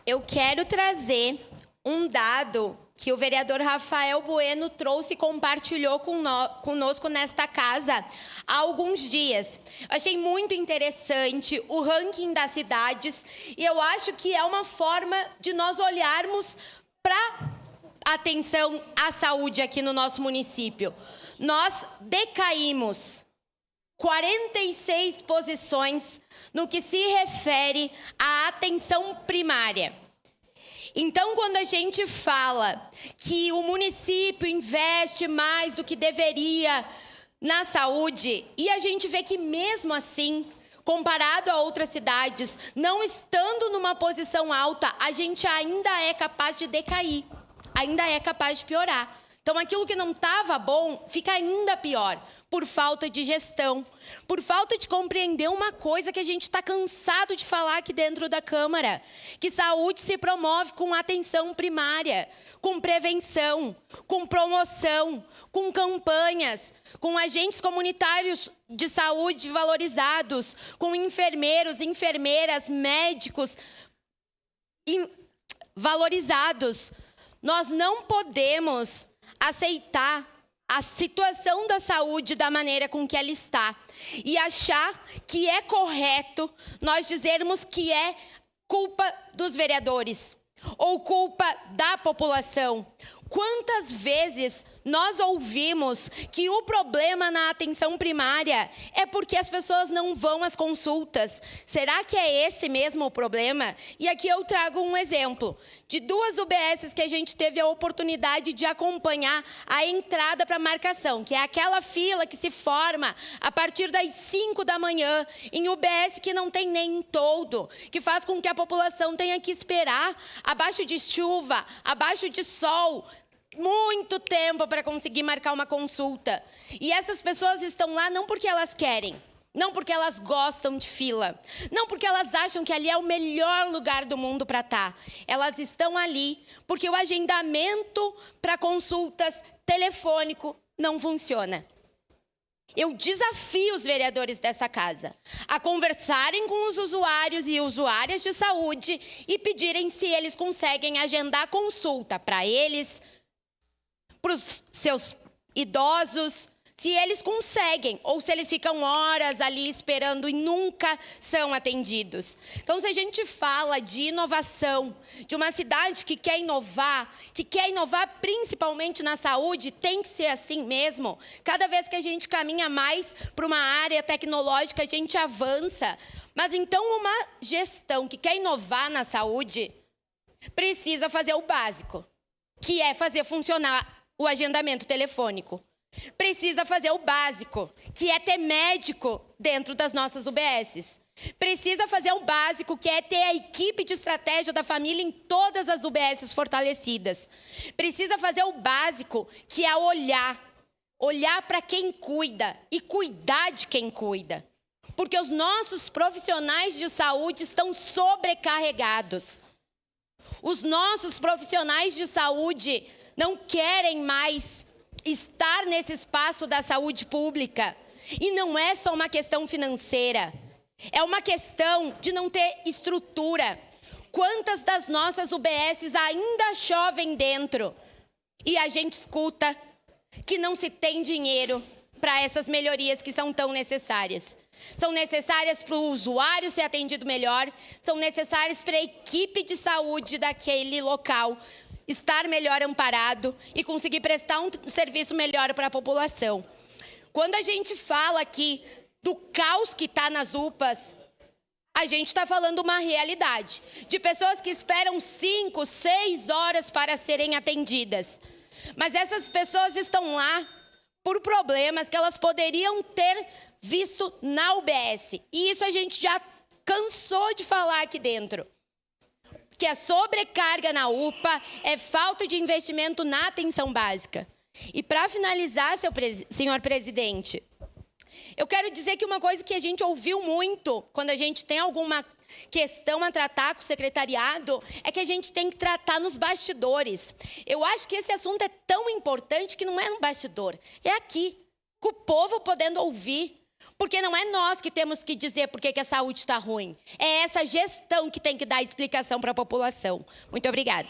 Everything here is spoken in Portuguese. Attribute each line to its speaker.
Speaker 1: Eu quero trazer um dado que o vereador Rafael Bueno trouxe e compartilhou conosco nesta casa há alguns dias. Eu achei muito interessante o ranking das cidades e eu acho que é uma forma de nós olharmos para a atenção à saúde aqui no nosso município. Nós decaímos 46 posições no que se refere à atenção primária. Então, quando a gente fala que o município investe mais do que deveria na saúde, e a gente vê que mesmo assim, comparado a outras cidades, não estando numa posição alta, a gente ainda é capaz de decair, ainda é capaz de piorar. Então, aquilo que não estava bom fica ainda pior, por falta de gestão, por falta de compreender uma coisa que a gente está cansado de falar aqui dentro da Câmara, que saúde se promove com atenção primária, com prevenção, com promoção, com campanhas, com agentes comunitários de saúde valorizados, com enfermeiros, enfermeiras, médicos valorizados. Nós não podemos aceitar a situação da saúde da maneira com que ela está e achar que é correto nós dizermos que é culpa dos vereadores ou culpa da população. Quantas vezes nós ouvimos que o problema na atenção primária é porque as pessoas não vão às consultas? Será que é esse mesmo o problema? E aqui eu trago um exemplo de 2 UBSs que a gente teve a oportunidade de acompanhar a entrada para marcação, que é aquela fila que se forma a partir das 5 da manhã, em UBS que não tem nem toldo, que faz com que a população tenha que esperar abaixo de chuva, abaixo de sol, muito tempo para conseguir marcar uma consulta. E essas pessoas estão lá não porque elas querem, não porque elas gostam de fila, não porque elas acham que ali é o melhor lugar do mundo para estar. Elas estão ali porque o agendamento para consultas telefônico não funciona. Eu desafio os vereadores dessa casa a conversarem com os usuários e usuárias de saúde e pedirem se eles conseguem agendar consulta para eles, para os seus idosos, se eles conseguem, ou se eles ficam horas ali esperando e nunca são atendidos. Então, se a gente fala de inovação, de uma cidade que quer inovar principalmente na saúde, tem que ser assim mesmo. Cada vez que a gente caminha mais para uma área tecnológica, a gente avança. Mas então, uma gestão que quer inovar na saúde, precisa fazer o básico, que é fazer funcionar o agendamento telefônico. Precisa fazer o básico, que é ter médico dentro das nossas UBSs. Precisa fazer o básico, que é ter a equipe de estratégia da família em todas as UBSs fortalecidas. Precisa fazer o básico, que é olhar para quem cuida e cuidar de quem cuida. Porque os nossos profissionais de saúde estão sobrecarregados. Os nossos profissionais de saúde não querem mais estar nesse espaço da saúde pública. E não é só uma questão financeira. É uma questão de não ter estrutura. Quantas das nossas UBSs ainda chovem dentro? E a gente escuta que não se tem dinheiro para essas melhorias que são tão necessárias. São necessárias para o usuário ser atendido melhor, são necessárias para a equipe de saúde daquele local estar melhor amparado e conseguir prestar um serviço melhor para a população. Quando a gente fala aqui do caos que está nas UPAs, a gente está falando uma realidade de pessoas que esperam 5, 6 horas para serem atendidas. Mas essas pessoas estão lá por problemas que elas poderiam ter visto na UBS. E isso a gente já cansou de falar aqui dentro. Que a sobrecarga na UPA é falta de investimento na atenção básica. E para finalizar, senhor presidente, eu quero dizer que uma coisa que a gente ouviu muito quando a gente tem alguma questão a tratar com o secretariado é que a gente tem que tratar nos bastidores. Eu acho que esse assunto é tão importante que não é no bastidor, é aqui, com o povo podendo ouvir. Porque não é nós que temos que dizer por que a saúde está ruim. É essa gestão que tem que dar explicação para a população. Muito obrigada.